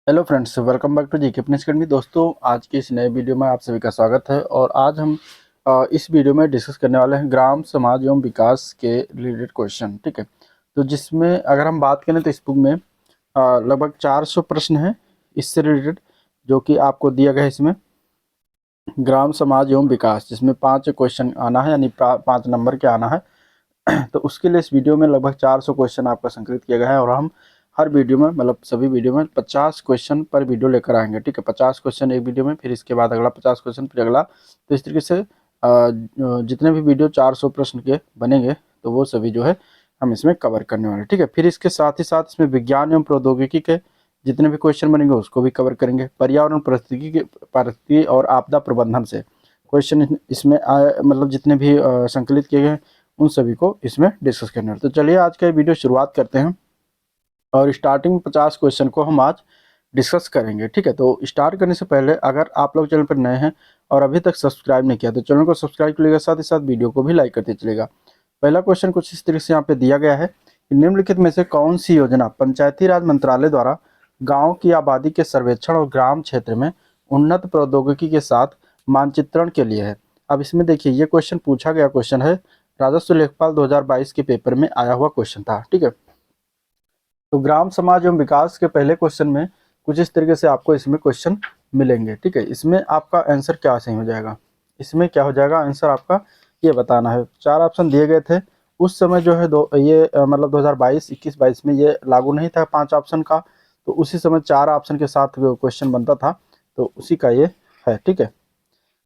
Hello friends, welcome back to GK fitness academy. दोस्तों, आज की इस नए वीडियो में आप सभी का स्वागत है। और आज हम इस वीडियो में डिस्कस करने वाले हैं ग्राम समाज एवं विकास के रिलेटेड क्वेश्चन। ठीक है, तो जिसमें अगर हम बात करें तो इस बुक में लगभग 400 प्रश्न हैं इससे रिलेटेड, जो कि आपको दिया गया है इसमें ग्राम समाज एवं विकास, जिसमें 5 क्वेश्चन आना है, यानी 5 नंबर के आना है। तो उसके लिए इस वीडियो में लगभग 400 क्वेश्चन आपका संकलित किया गया है, और हम हर वीडियो में, मतलब सभी वीडियो में 50 क्वेश्चन पर वीडियो लेकर आएंगे। ठीक है, 50 क्वेश्चन एक वीडियो में, फिर इसके बाद अगला 50 क्वेश्चन, फिर अगला। तो इस तरीके से जितने भी वीडियो 400 प्रश्न के बनेंगे, तो वो सभी जो है हम इसमें कवर करने वाले हैं। ठीक है, फिर इसके साथ ही साथ इसमें विज्ञान एवं प्रौद्योगिकी के जितने भी क्वेश्चन बनेंगे उसको भी कवर करेंगे। पर्यावरण परिस्थिति और आपदा प्रबंधन से क्वेश्चन इसमें मतलब जितने भी संकलित किए गए हैं उन सभी को इसमें डिस्कस करना है। तो चलिए आज का वीडियो शुरुआत करते हैं, और स्टार्टिंग में 50 क्वेश्चन को हम आज डिस्कस करेंगे। ठीक है, तो स्टार्ट करने से पहले अगर आप लोग चैनल पर नए हैं और अभी तक सब्सक्राइब नहीं किया तो चैनल को सब्सक्राइब कर लीजिएगा, साथ ही साथ वीडियो को भी लाइक करते चलेगा। पहला क्वेश्चन कुछ इस तरीके से यहाँ पे दिया गया है कि निम्नलिखित में से कौन सी योजना पंचायती राज मंत्रालय द्वारा गाँव की आबादी के सर्वेक्षण और ग्राम क्षेत्र में उन्नत प्रौद्योगिकी के साथ मानचित्रण के लिए है। अब इसमें देखिए, ये क्वेश्चन पूछा गया क्वेश्चन है, राजस्व लेखपाल 2022 के पेपर में आया हुआ क्वेश्चन था। ठीक है, तो ग्राम समाज एवं विकास के पहले क्वेश्चन में कुछ इस तरीके से आपको इसमें क्वेश्चन मिलेंगे। ठीक है, इसमें आपका आंसर क्या सही हो जाएगा, इसमें क्या हो जाएगा आंसर आपका, ये बताना है। 4 ऑप्शन दिए गए थे उस समय, जो है मतलब 2022, 21-22 में ये लागू नहीं था 5 ऑप्शन का, तो उसी समय 4 ऑप्शन के साथ क्वेश्चन बनता था, तो उसी का ये है। ठीक है,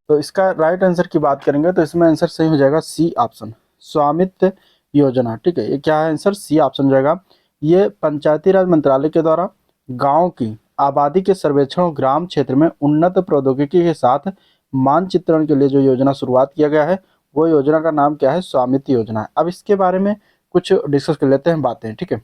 तो इसका राइट आंसर की बात करेंगे तो इसमें आंसर सही हो जाएगा सी ऑप्शन, स्वामित्व योजना। ठीक है, ये क्या है आंसर, सी ऑप्शन हो जाएगा। ये पंचायती राज मंत्रालय के द्वारा गांव की आबादी के सर्वेक्षण और ग्राम क्षेत्र में उन्नत प्रौद्योगिकी के साथ मानचित्रण के लिए जो योजना शुरुआत किया गया है, वो योजना का नाम क्या है, स्वामित्व योजना है। अब इसके बारे में कुछ डिस्कस कर लेते हैं बातें। ठीक है,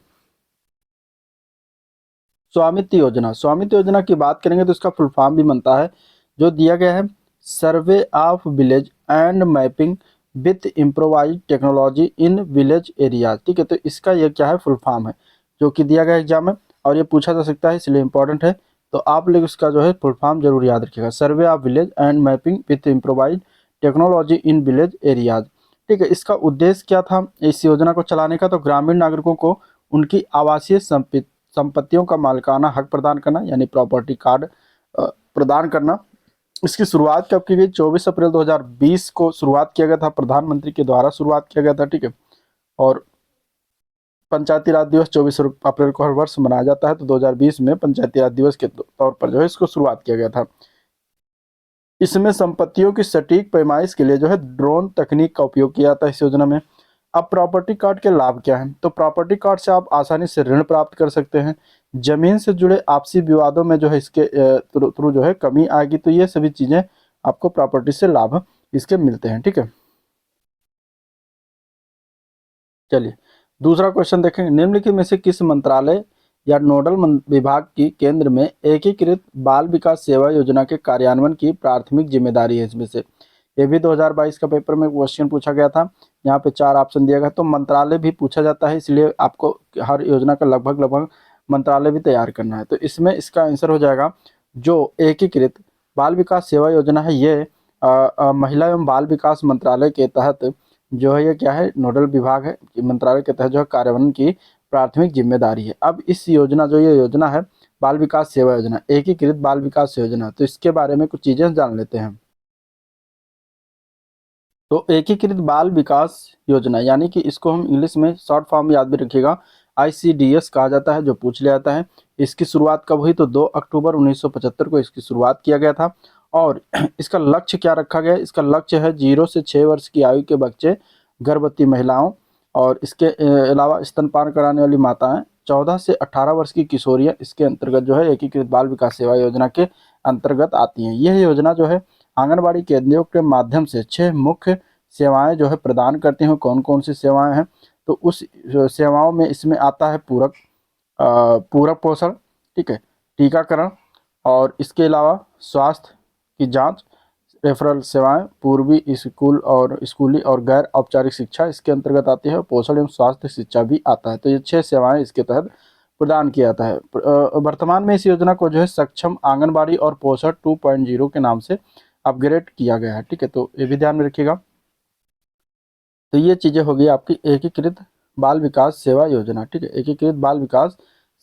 स्वामित्व योजना, स्वामित्व योजना की बात करेंगे तो इसका फुल फॉर्म भी बनता है, जो दिया गया है, survey of village and mapping with improvise technology in village area. ठीक है, तो इसका ये क्या है, फुल फॉर्म है, जो कि दिया गया एग्जाम में, और ये पूछा जा सकता है, इसलिए इंपॉर्टेंट है। तो आप लोग इसका जो है फुल फॉर्म जरूर याद रखिएगा, survey of village and mapping with improvise technology in village areas. ठीक है, इसका उद्देश्य क्या था इस योजना को चलाने का, तो ग्रामीण नागरिकों को उनकी आवासीय संपत्तियों का मालिकाना हक प्रदान करना, यानी प्रॉपर्टी कार्ड प्रदान करना। इसकी शुरुआत कब की गई, 24 अप्रैल 2020 को शुरुआत किया गया था, प्रधानमंत्री के द्वारा शुरुआत किया गया था। ठीक है, और पंचायती राज दिवस 24 अप्रैल को हर वर्ष मनाया जाता है, तो 2020 में पंचायती राज दिवस के तौर पर जो है इसको शुरुआत किया गया था। इसमें संपत्तियों की सटीक पैमाइश के लिए जो है ड्रोन तकनीक का उपयोग किया जाता है इस योजना में। अब प्रॉपर्टी कार्ड के लाभ क्या हैं, तो प्रॉपर्टी कार्ड से आप आसानी से ऋण प्राप्त कर सकते हैं, जमीन से जुड़े आपसी विवादों में जो है इसके थ्रू जो है कमी आएगी। तो ये सभी चीजें आपको प्रॉपर्टी से लाभ इसके मिलते हैं। ठीक है, चलिए दूसरा क्वेश्चन देखेंगे, निम्नलिखित में से किस मंत्रालय या नोडल विभाग की केंद्र में एकीकृत बाल विकास सेवा योजना के कार्यान्वयन की प्राथमिक जिम्मेदारी है। इसमें से ये भी 2022 का पेपर में क्वेश्चन पूछा गया था। यहाँ पे 4 ऑप्शन दिया गया, तो मंत्रालय भी पूछा जाता है, इसलिए आपको हर योजना का लगभग लगभग मंत्रालय भी तैयार करना है। तो इसमें इसका आंसर हो जाएगा, जो एकीकृत बाल विकास सेवा योजना है, ये महिला एवं बाल विकास मंत्रालय के तहत जो है, ये क्या है, नोडल विभाग है, मंत्रालय के तहत जो है कार्यान्वयन की प्राथमिक जिम्मेदारी है। अब इस योजना, जो ये योजना है बाल विकास सेवा योजना, एकीकृत बाल विकास योजना, तो इसके बारे में कुछ चीजें जान लेते हैं। तो एकीकृत बाल विकास योजना, यानी कि इसको हम इंग्लिश में शॉर्ट फॉर्म में याद भी रखिएगा, ICDS कहा जाता है, जो पूछ लिया जाता है। इसकी शुरुआत कब हुई, तो 2 अक्टूबर 1975 को इसकी शुरुआत किया गया था। और इसका लक्ष्य क्या रखा गया है, इसका लक्ष्य है 0 से 6 वर्ष की आयु के बच्चे, गर्भवती महिलाओं, और इसके अलावा स्तनपान कराने वाली माताएं, 14 से 18 वर्ष की किशोरियां इसके अंतर्गत जो है एकीकृत बाल विकास सेवा योजना के अंतर्गत आती हैं। यह योजना जो है आंगनबाड़ी केंद्रों के माध्यम से 6 मुख्य सेवाएं जो है प्रदान करती हैं। कौन कौन सी सेवाएं हैं, तो उस सेवाओं में इसमें आता है पूरक पोषण, ठीक है, टीकाकरण, और इसके अलावा स्वास्थ्य की जांच, रेफरल सेवाएं, पूर्वी स्कूल और स्कूली और गैर औपचारिक शिक्षा इसके अंतर्गत आती है, पोषण एवं स्वास्थ्य शिक्षा भी आता है। तो ये 6 सेवाएं इसके तहत प्रदान किया जाता है। वर्तमान में इस योजना को जो है सक्षम आंगनबाड़ी और पोषण 2.0 के नाम से अपग्रेड किया गया है। ठीक है, तो ये भी ध्यान में रखिएगा। तो ये चीजें होगी आपकी एकीकृत बाल विकास सेवा योजना। ठीक है, एकीकृत बाल विकास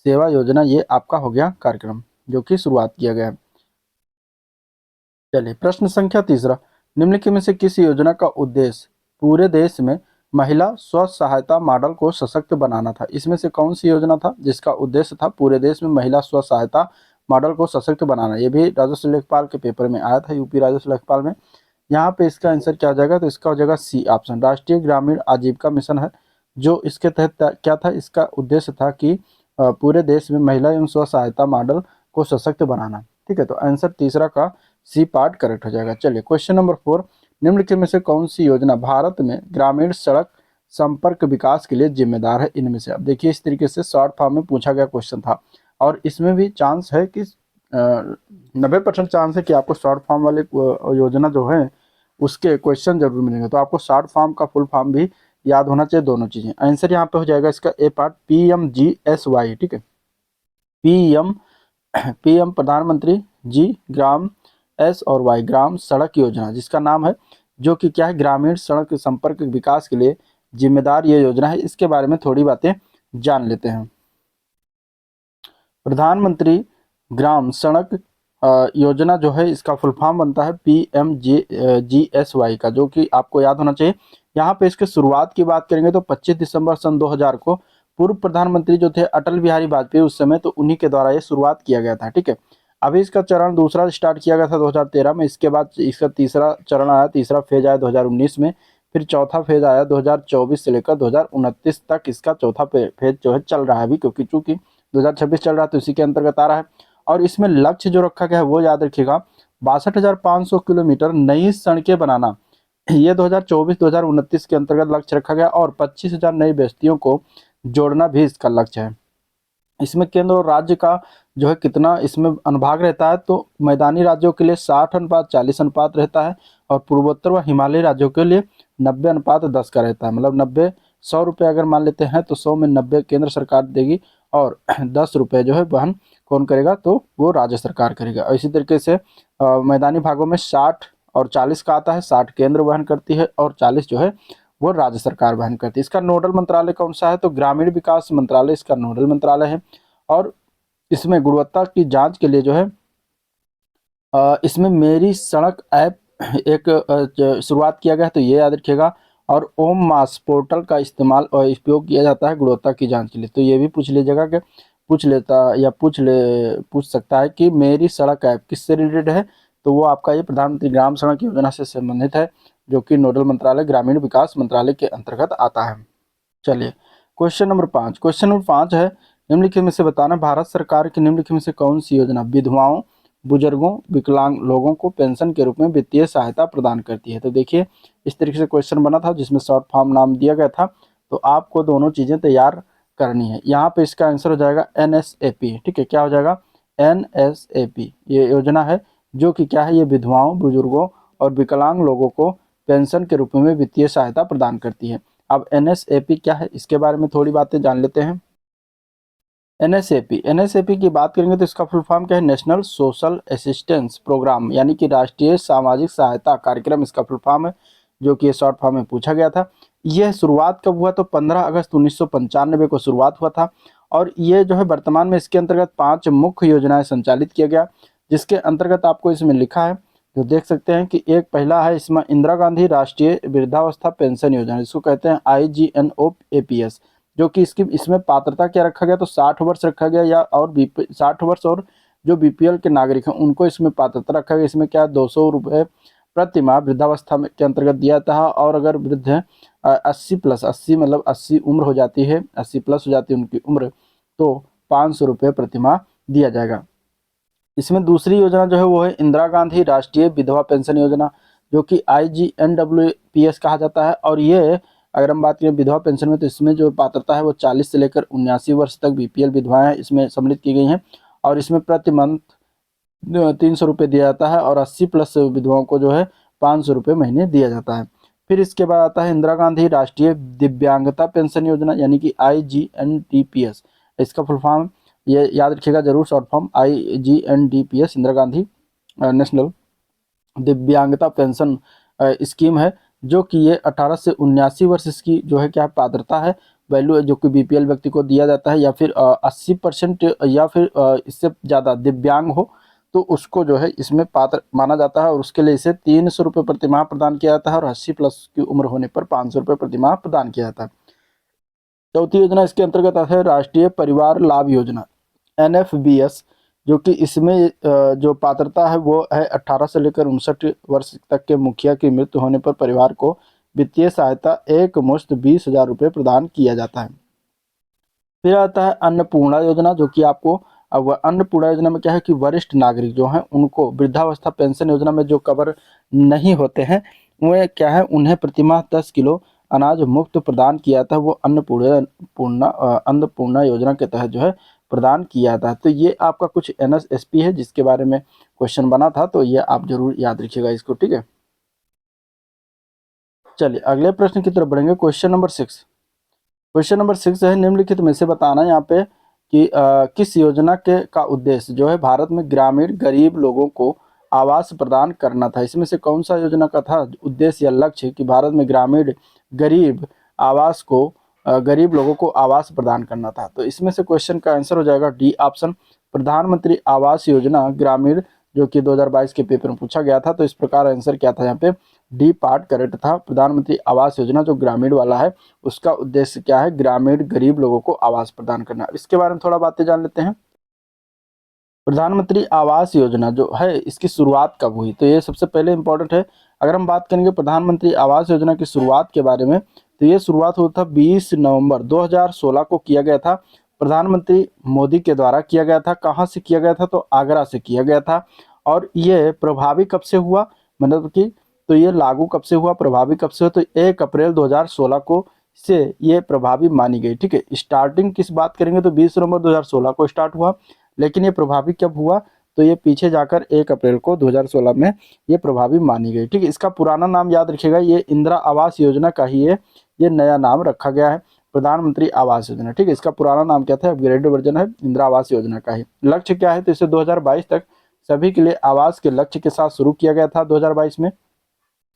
सेवा योजना ये आपका हो गया कार्यक्रम जो कि शुरुआत किया गया है। चलिए प्रश्न संख्या तीसरा, निम्नलिखित में से किस योजना का उद्देश्य पूरे देश में महिला स्व सहायता मॉडल को सशक्त बनाना था? इसमें से कौन सी योजना था जिसका उद्देश्य था पूरे देश में महिला स्व सहायता मॉडल को सशक्त बनाना? ये भी राजस्व लेखपाल के पेपर में आया था, यूपी राजस्व लेखपाल में। यहाँ पे इसका आंसर क्या हो जाएगा? तो इसका हो जाएगा सी ऑप्शन, राष्ट्रीय ग्रामीण आजीविका मिशन है। जो इसके तहत क्या था? इसका उद्देश्य था कि पूरे देश में महिला एवं स्व सहायता मॉडल को सशक्त बनाना। ठीक है, तो आंसर तीसरा का सी पार्ट करेक्ट हो जाएगा। चलिए क्वेश्चन नंबर 4, निम्नलिखित में से कौन सी योजना भारत में ग्रामीण सड़क संपर्क विकास के लिए जिम्मेदार है? इनमें से अब देखिए इस तरीके से शॉर्ट फॉर्म में पूछा गया क्वेश्चन था और इसमें भी चांस है कि 90% चांस है कि आपको शॉर्ट फॉर्म वाले योजना जो है उसके क्वेश्चन जरूर मिलेंगे। तो आपको शॉर्ट फॉर्म का फुल फॉर्म भी याद होना चाहिए, दोनों चीजें। आंसर यहाँ पे हो जाएगा इसका ए पार्ट, PMGSY। ठीक है, पीएम प्रधानमंत्री जी ग्राम एस और वाई ग्राम सड़क योजना, जिसका नाम है, जो कि क्या है? ग्रामीण सड़क संपर्क विकास के लिए जिम्मेदार ये योजना है। इसके बारे में थोड़ी बातें जान लेते हैं। प्रधानमंत्री ग्राम सड़क योजना जो है इसका फुल फॉर्म बनता है PMGSY का, जो कि आपको याद होना चाहिए। यहाँ पे इसके शुरुआत की बात करेंगे तो 25 दिसंबर सन 2000 को पूर्व प्रधानमंत्री जो थे अटल बिहारी वाजपेयी उस समय, तो उन्हीं के द्वारा ये शुरुआत किया गया था। ठीक है, अभी इसका चरण दूसरा स्टार्ट किया गया था 2013 में। इसके बाद इसका तीसरा चरण आया, तीसरा फेज आया 2019 में, फिर चौथा फेज आया 2024 से लेकर 2029 तक। इसका चौथा फेज जो है चल रहा है अभी, क्योंकि चूंकि 2026 चल रहा है तो इसी के अंतर्गत आ रहा है। और इसमें लक्ष्य जो रखा गया है वो याद रखिएगा, 62,500 किलोमीटर नई सड़कें बनाना, ये 2024-2029 के अंतर्गत लक्ष्य रखा गया। और 25,000 नई बस्तियों को जोड़ना भी इसका लक्ष्य है। इसमें केंद्र और राज्य का जो है कितना इसमें अनुभाग रहता है? तो मैदानी राज्यों के लिए 60:40 अनुपात रहता है और पूर्वोत्तर व हिमालयी राज्यों के लिए 90:10 का रहता है। मतलब 90, 100 रुपये अगर मान लेते हैं तो 100 में 90 केंद्र सरकार देगी और 10 रुपये जो है वहन कौन करेगा? तो वो राज्य सरकार करेगा। और इसी तरीके से मैदानी भागों में 60 और 40 का आता है, 60 केंद्र वहन करती है और 40 जो है वो राज्य सरकार वहन करती है। इसका नोडल मंत्रालय कौन सा है? तो ग्रामीण विकास मंत्रालय इसका नोडल मंत्रालय है। और इसमें गुणवत्ता की जांच के लिए जो है इसमें मेरी सड़क ऐप एक शुरुआत किया गया है, तो ये याद रखिएगा। और ओम मास पोर्टल का इस्तेमाल और उपयोग किया जाता है गुणवत्ता की जांच के लिए। तो ये भी पूछ लीजिएगा कि पूछ सकता है कि मेरी सड़क ऐप किससे रिलेटेड है? तो वो आपका ये प्रधानमंत्री ग्राम सड़क योजना से संबंधित है, जो कि नोडल मंत्रालय ग्रामीण विकास मंत्रालय के अंतर्गत आता है। चलिए क्वेश्चन नंबर 5, क्वेश्चन नंबर 5 है, निम्नलिखित में से बताना भारत सरकार की निम्नलिखित में से कौन सी योजना विधवाओं, बुजुर्गों, विकलांग लोगों को पेंशन के रूप में वित्तीय सहायता प्रदान करती है? तो देखिए इस तरीके से क्वेश्चन बना था जिसमें शॉर्ट फॉर्म नाम दिया गया था। तो आपको दोनों चीजें तैयार करनी है। यहाँ पे इसका आंसर हो जाएगा NSAP। ठीक है, क्या हो जाएगा? NSAP ये योजना है जो कि क्या है? ये विधवाओं, बुजुर्गों और विकलांग लोगों को पेंशन के रूप में वित्तीय सहायता प्रदान करती है। अब NSAP क्या है इसके बारे में थोड़ी बातें जान लेते हैं। NSAP की बात करेंगे तो इसका फुल फॉर्म क्या है? नेशनल सोशल असिस्टेंस प्रोग्राम, यानी कि राष्ट्रीय सामाजिक सहायता कार्यक्रम इसका फुल फॉर्म है, जो कि शॉर्ट फॉर्म में पूछा गया था। यह शुरुआत कब हुआ? तो 15 अगस्त 1995 को शुरुआत हुआ था। और ये जो है वर्तमान में इसके अंतर्गत 5 मुख्य योजनाएं संचालित किया गया, जिसके अंतर्गत आपको इसमें लिखा है, जो देख सकते हैं कि एक पहला है इसमें इंदिरा गांधी राष्ट्रीय वृद्धावस्था पेंशन योजना, जिसको कहते हैं IGNOAPS, जो कि इसमें पात्रता क्या रखा गया? तो 60 वर्ष रखा गया, या और 60 वर्ष और जो BPL के नागरिक हैं उनको इसमें पात्रता रखा गया। इसमें क्या 200 रुपये प्रति माह वृद्धावस्था के अंतर्गत दिया था। और अगर वृद्ध है 80+80 मतलब 80 उम्र हो जाती है, 80+ हो जाती है उनकी उम्र, तो 500 रुपये प्रति माह दिया जाएगा। इसमें दूसरी योजना जो है वो है इंदिरा गांधी राष्ट्रीय विधवा पेंशन योजना, जो कि IGNWPS कहा जाता है। और ये अगर हम बात करें विधवा पेंशन में, तो इसमें जो पात्रता है वो 40 से लेकर 79 वर्ष तक BPL विधवाएं इसमें सम्मिलित की गई हैं। और इसमें प्रति मंथ 300 रुपये दिया जाता है और 80+ विधवाओं को जो है 500 रुपये महीने दिया जाता है। फिर इसके बाद आता है इंदिरा गांधी राष्ट्रीय दिव्यांगता पेंशन योजना, यानी कि IGNTPS, इसका फुल फॉर्म ये याद रखिएगा जरूर, short form IGNDPS, Indira Gandhi national दिव्यांगता पेंशन स्कीम है, जो कि ये 18 से 79 वर्ष इसकी जो है क्या पात्रता है, वैल्यू है, जो कि BPL व्यक्ति को दिया जाता है, या फिर 80% या फिर इससे ज़्यादा दिव्यांग हो तो उसको जो है इसमें पात्र माना जाता है, और उसके लिए इसे 300 रुपये प्रतिमाह प्रदान किया जाता है, और 80 प्लस की उम्र होने पर 500 रुपये प्रतिमाह प्रदान किया जाता है। चौथी योजना इसके अंतर्गत आता है राष्ट्रीय परिवार लाभ योजना, NFBS, जो कि इसमें जो पात्रता है वो है 18 से लेकर 59 वर्ष तक के मुखिया की मृत्यु होने पर परिवार को वित्तीय सहायता एक मुश्त 20,000 रुपये प्रदान किया जाता है। फिर आता है अन्नपूर्णा योजना, जो कि आपको अब अन्नपूर्णा योजना में क्या है कि वरिष्ठ नागरिक जो हैं उनको वृद्धावस्था पेंशन योजना में जो कवर नहीं होते हैं वे क्या है उन्हें प्रतिमाह 10 किलो अनाज मुफ्त प्रदान किया जाता है, वो अन्नपूर्णा योजना के तहत जो है प्रदान किया जाता है। तो ये आपका कुछ NSSP है जिसके बारे में क्वेश्चन बना था, तो ये आप जरूर याद रखिएगा इसको, ठीक है। चलिए अगले प्रश्न की तरफ बढ़ेंगे। क्वेश्चन नंबर 6 है, निम्नलिखित में से बताना यहाँ पे कि किस योजना के का उद्देश्य जो है भारत में ग्रामीण गरीब लोगों को आवास प्रदान करना था। इसमें से कौन सा योजना का था उद्देश्य या लक्ष्य कि भारत में ग्रामीण गरीब आवास को गरीब लोगों को आवास प्रदान करना था। तो इसमें से क्वेश्चन का आंसर हो जाएगा डी ऑप्शन, प्रधानमंत्री आवास योजना ग्रामीण, जो कि 2022 के पेपर में पूछा गया था। तो इस प्रकार आंसर क्या था यहाँ पे, डी पार्ट करेक्ट था। प्रधानमंत्री आवास योजना जो ग्रामीण वाला है उसका उद्देश्य क्या है, ग्रामीण गरीब लोगों को आवास प्रदान करना। इसके बारे में थोड़ा बातें जान लेते हैं। प्रधानमंत्री आवास योजना जो है इसकी शुरुआत कब हुई, तो ये सबसे पहले इंपॉर्टेंट है। अगर हम बात करेंगे प्रधानमंत्री आवास योजना की शुरुआत के बारे में, तो ये शुरुआत हुआ था 20 नवंबर 2016 को किया गया था। प्रधानमंत्री मोदी के द्वारा किया गया था। कहाँ से किया गया था, तो आगरा से किया गया था। और ये प्रभावी कब से हुआ, मतलब कि तो ये लागू कब से हुआ, प्रभावी कब से हुआ, तो 1 अप्रैल 2016 को से ये प्रभावी मानी गई, ठीक है। स्टार्टिंग किस बात करेंगे तो 20 नवंबर 2016 को स्टार्ट हुआ, लेकिन ये प्रभावी कब हुआ, तो ये पीछे जाकर 1 अप्रैल को 2016 में ये प्रभावी मानी गई, ठीक है। इसका पुराना नाम याद रखिएगा, ये इंदिरा आवास योजना का ही है, ये नया नाम रखा गया है प्रधानमंत्री आवास योजना, ठीक है। इसका पुराना नाम क्या था, अपग्रेडेड वर्जन है, इंदिरा आवास योजना का ही। लक्ष्य क्या है, तो इसे 2022 तक सभी के लिए आवास के लक्ष्य के साथ शुरू किया गया था 2022 में,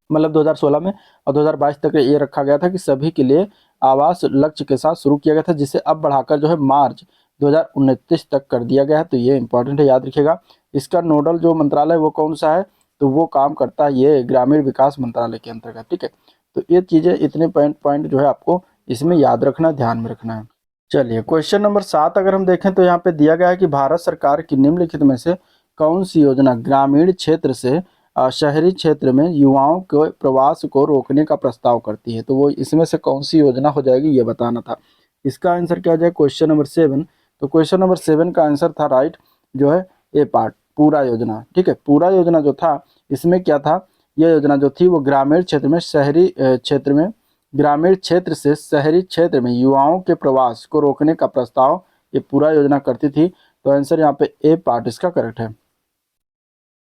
मतलब 2016 में, और 2022 तक ये रखा गया था कि सभी के लिए आवास लक्ष्य के साथ शुरू किया गया था, जिसे अब बढ़ाकर जो है मार्च 2029 तक कर दिया गया है। तो ये इंपॉर्टेंट है, याद रखिएगा। इसका नोडल जो मंत्रालय वो कौन सा है, तो वो काम करता है ये ग्रामीण विकास मंत्रालय के अंतर्गत, ठीक है। तो ये चीज़ें इतने पॉइंट जो है आपको इसमें याद रखना, ध्यान में रखना है। चलिए क्वेश्चन नंबर 7 अगर हम देखें तो यहाँ पे दिया गया है कि भारत सरकार की निम्नलिखित में से कौन सी योजना ग्रामीण क्षेत्र से शहरी क्षेत्र में युवाओं के प्रवास को रोकने का प्रस्ताव करती है। तो वो इसमें से कौन सी योजना हो जाएगी ये बताना था। इसका आंसर क्या हो जाए, क्वेश्चन नंबर 7। तो क्वेश्चन नंबर 7 का आंसर था राइट, जो है ए पार्ट, पूरा योजना, ठीक है। पूरा योजना जो था इसमें क्या था, यह योजना जो थी वो ग्रामीण क्षेत्र में शहरी क्षेत्र में ग्रामीण क्षेत्र से शहरी क्षेत्र में युवाओं के प्रवास को रोकने का प्रस्ताव ये पूरा योजना करती थी। तो आंसर यहाँ पे ए पार्ट इसका करेक्ट है,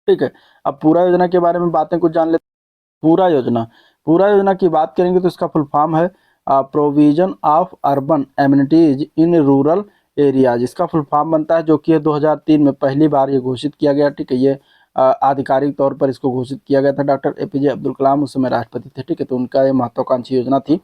ठीक है। अब पूरा योजना के बारे में बातें कुछ जान लेते हैं। पूरा योजना की बात करेंगे तो इसका फुल फॉर्म है provision of urban amenities in rural areas. इसका फुल फॉर्म बनता है, जो कि 2003 में पहली बार ये घोषित किया गया, ठीक है। ये आधिकारिक तौर पर इसको घोषित किया गया था। डॉक्टर APJ अब्दुल कलाम उस समय राष्ट्रपति थे, ठीक है। तो उनका ये महत्वाकांक्षी योजना थी।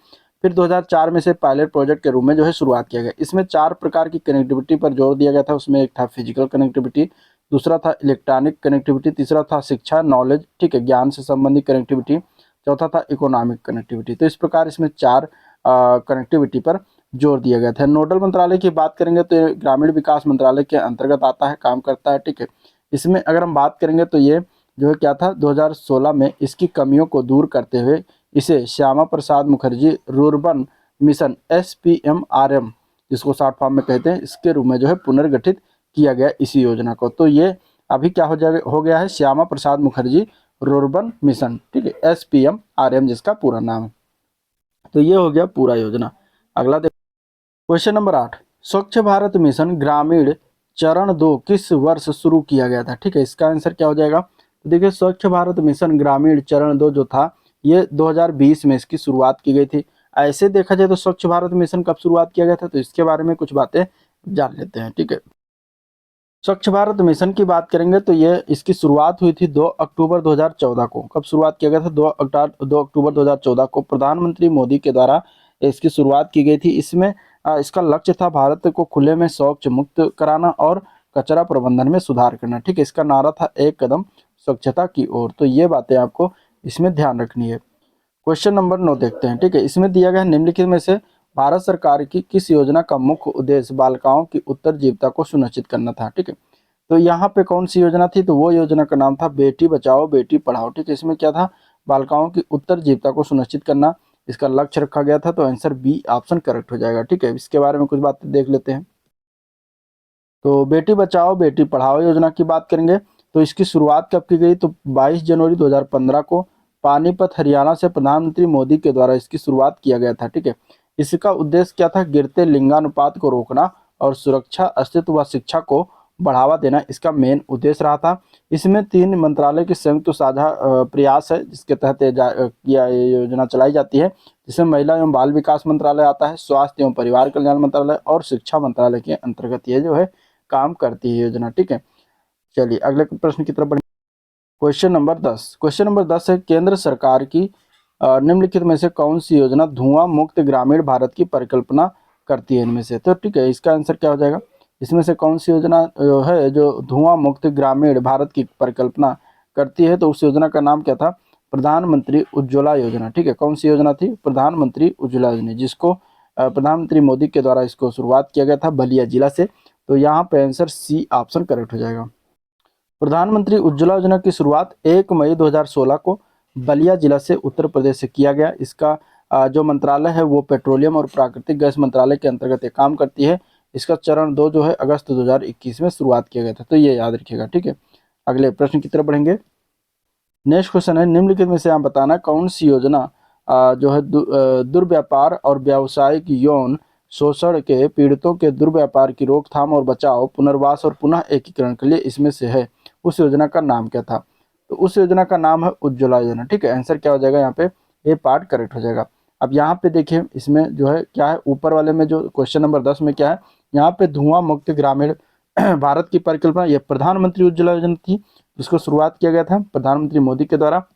फिर 2004 में से पायलट प्रोजेक्ट के रूप में जो है शुरुआत किया गया। इसमें 4 प्रकार की कनेक्टिविटी पर जोर दिया गया था। उसमें एक था फिजिकल कनेक्टिविटी, दूसरा था इलेक्ट्रॉनिक कनेक्टिविटी, तीसरा था शिक्षा नॉलेज, ठीक है, ज्ञान से संबंधित कनेक्टिविटी, चौथा था इकोनॉमिक कनेक्टिविटी। तो इस प्रकार इसमें 4 कनेक्टिविटी पर जोर दिया गया था। नोडल मंत्रालय की बात करेंगे तो ग्रामीण विकास मंत्रालय के अंतर्गत आता है, काम करता है, ठीक है। इसमें अगर हम बात करेंगे तो ये जो है क्या था, 2016 में इसकी कमियों को दूर करते हुए इसे Shyama Prasad Mukherjee rurban mission SPMRM, जिसको शॉर्ट फॉर्म में कहते हैं, इसके रूप में जो है पुनर्गठित किया गया इसी योजना को। तो ये अभी क्या हो गया है, श्यामा प्रसाद मुखर्जी रूर्बन मिशन, ठीक है, SPMRM जिसका पूरा नाम है। तो ये हो गया पूरा योजना। अगला देख क्वेश्चन नंबर 8, स्वच्छ भारत मिशन ग्रामीण चरण 2 किस वर्ष शुरू किया गया था, ठीक है। इसका आंसर क्या हो जाएगा, तो देखिए स्वच्छ भारत मिशन ग्रामीण चरण 2 जो था ये 2020 में इसकी शुरुआत की गई थी। ऐसे देखा जाए तो स्वच्छ भारत मिशन कब शुरुआत किया गया था, तो इसके बारे में कुछ बातें जान लेते हैं, ठीक है। स्वच्छ भारत मिशन की बात करेंगे तो ये इसकी शुरुआत हुई थी 2 अक्टूबर 2014 को। कब शुरुआत किया गया था? 2 अक्टूबर 2014 को प्रधानमंत्री मोदी के द्वारा इसकी शुरुआत की गई थी। इसमें इसका लक्ष्य था भारत को खुले में शौच मुक्त कराना और कचरा प्रबंधन में सुधार करना, ठीक है। इसका नारा था एक कदम स्वच्छता की ओर। तो ये बातें आपको इसमें ध्यान रखनी है। क्वेश्चन नंबर 9 देखते हैं, ठीक है। इसमें दिया गया निम्नलिखित में से भारत सरकार की किस योजना का मुख्य उद्देश्य बालिकाओं की उत्तरजीविता को सुनिश्चित करना था, ठीक है। तो यहाँ पे कौन सी योजना थी? तो वो योजना का नाम था बेटी बचाओ बेटी पढ़ाओ, ठीक है। इसमें क्या था? बालिकाओं की उत्तरजीविता को सुनिश्चित करना इसका लक्ष्य रखा गया था। तो आंसर बी ऑप्शन करेक्ट हो जाएगा, ठीक है। इसके बारे में कुछ बातें देख लेते हैं। तो बेटी बचाओ बेटी पढ़ाओ योजना की बात करेंगे तो इसकी शुरुआत कब की गई? तो 22 जनवरी 2015 को पानीपत हरियाणा से प्रधानमंत्री मोदी के द्वारा इसकी शुरुआत किया गया था, ठीक है। इसका उद्देश्य क्या था? गिरते लिंगानुपात को रोकना और सुरक्षा, अस्तित्व व शिक्षा को बढ़ावा देना इसका मेन उद्देश्य रहा था। इसमें 3 मंत्रालय की संयुक्त साझा प्रयास है जिसके तहत ये योजना चलाई जाती है, जिसमें महिला एवं बाल विकास मंत्रालय आता है, स्वास्थ्य एवं परिवार कल्याण मंत्रालय और शिक्षा मंत्रालय के अंतर्गत ये जो है काम करती है योजना, ठीक है। चलिए अगले प्रश्न की तरफ बढ़ेंगे। Question number 10। क्वेश्चन नंबर 10 है केंद्र सरकार की निम्नलिखित में से कौन सी योजना धुआं मुक्त ग्रामीण भारत की परिकल्पना करती है इनमें से? तो ठीक है, इसका आंसर क्या हो जाएगा? इसमें से कौन सी योजना है जो धुआं मुक्त ग्रामीण भारत की परिकल्पना करती है? तो उस योजना का नाम क्या था? प्रधानमंत्री उज्ज्वला योजना, ठीक है। कौन सी योजना थी? प्रधानमंत्री उज्ज्वला योजना, जिसको प्रधानमंत्री मोदी के द्वारा इसको शुरुआत किया गया था बलिया जिला से। तो यहाँ पे आंसर सी ऑप्शन करेक्ट हो जाएगा। प्रधानमंत्री उज्ज्वला योजना की शुरुआत 1 मई 2016 को बलिया जिला से उत्तर प्रदेश से किया गया। इसका जो मंत्रालय है वो पेट्रोलियम और प्राकृतिक गैस मंत्रालय के अंतर्गत काम करती है। इसका चरण 2 जो है अगस्त 2021 में शुरुआत किया गया था। तो ये याद रखिएगा, ठीक है। अगले प्रश्न की तरफ बढ़ेंगे। नेक्स्ट क्वेश्चन है निम्नलिखित में से आप बताना कौन सी योजना जो है दुर्व्यापार और व्यावसायिक यौन शोषण के पीड़ितों के दुर्व्यापार की रोकथाम और बचाव, पुनर्वास और पुनः एकीकरण के लिए इसमें से है। उस योजना का नाम क्या था? तो उस योजना का नाम है उज्ज्वला योजना, ठीक है। आंसर क्या हो जाएगा यहाँ पे? ए पार्ट करेक्ट हो जाएगा। अब यहाँ पे देखिए इसमें जो है क्या है, ऊपर वाले में जो क्वेश्चन नंबर 10 में क्या है, यहाँ पे धुआं मुक्त ग्रामीण भारत की परिकल्पना, ये प्रधानमंत्री उज्ज्वला योजना थी जिसको शुरुआत किया गया था प्रधानमंत्री मोदी के द्वारा।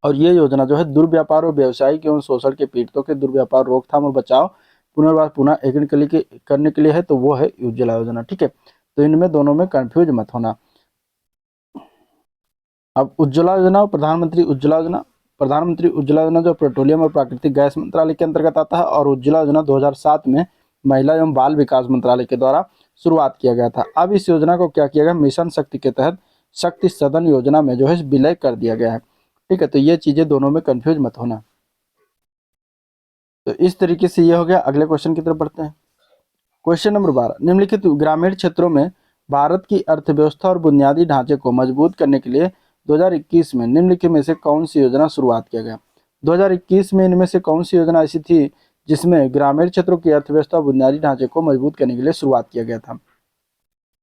और ये योजना जो है दुर्व्यापार और व्यावसायिक एवं शोषण के पीड़ितों के दुर्व्यापार रोकथाम और बचाव, पुनर्वास पुनः एकीकरण करने के लिए है। तो वो है उज्ज्वला योजना, ठीक है। तो इनमें दोनों में कंफ्यूज मत होना। अब उज्ज्वला योजना और प्रधानमंत्री उज्ज्वला योजना, प्रधानमंत्री उज्ज्वला योजना जो पेट्रोलियम और प्राकृतिक गैस मंत्रालय के अंतर्गत आता है, और उज्ज्वला योजना 2007 में महिला एवं बाल विकास मंत्रालय के द्वारा शुरुआत किया गया था। अब इस योजना को क्या किया गया? मिशन शक्ति के तहत शक्ति सदन योजना में जो है विलय कर दिया गया है, ठीक है। तो ये चीजें दोनों में कंफ्यूज मत होना। तो इस तरीके से ये हो गया। अगले क्वेश्चन की तरफ बढ़ते हैं। Question number 12। निम्नलिखित ग्रामीण क्षेत्रों में भारत की अर्थव्यवस्था और बुनियादी ढांचे को मजबूत करने के लिए 2021 में निम्नलिखित में से कौन सी योजना शुरुआत किया गया? 2021 में इनमें से कौन सी योजना ऐसी थी जिसमें ग्रामीण क्षेत्रों की अर्थव्यवस्था और बुनियादी ढांचे को मजबूत करने के लिए शुरुआत किया गया था?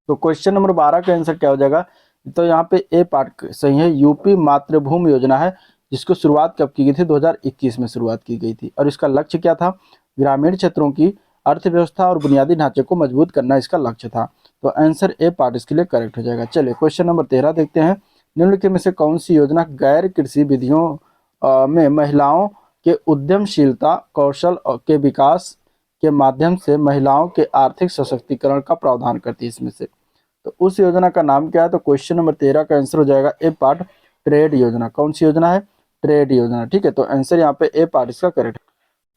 तो क्वेश्चन नंबर 12 का आंसर क्या हो जाएगा? तो यहाँ पे ए पार्ट सही है, यूपी मातृभूमि योजना है, जिसको शुरुआत कब की गई थी? 2021 में शुरुआत की गई थी। और इसका लक्ष्य क्या था? ग्रामीण क्षेत्रों की अर्थव्यवस्था और बुनियादी ढांचे को मजबूत करना इसका लक्ष्य था। तो आंसर ए पार्ट इसके लिए करेक्ट हो जाएगा। चलिए क्वेश्चन नंबर 13 देखते हैं। निम्नलिखित में से कौन सी योजना गैर कृषि विधियों में महिलाओं के उद्यमशीलता कौशल के विकास के माध्यम से महिलाओं के आर्थिक सशक्तिकरण का प्रावधान करती है? इसमें से तो उस योजना का नाम क्या है? तो क्वेश्चन नंबर 13 का आंसर हो जाएगा ए पार्ट ट्रेड योजना। कौन सी योजना है? ट्रेड योजना, ठीक है। तो आंसर यहाँ पे ए पार्ट इसका करेक्ट।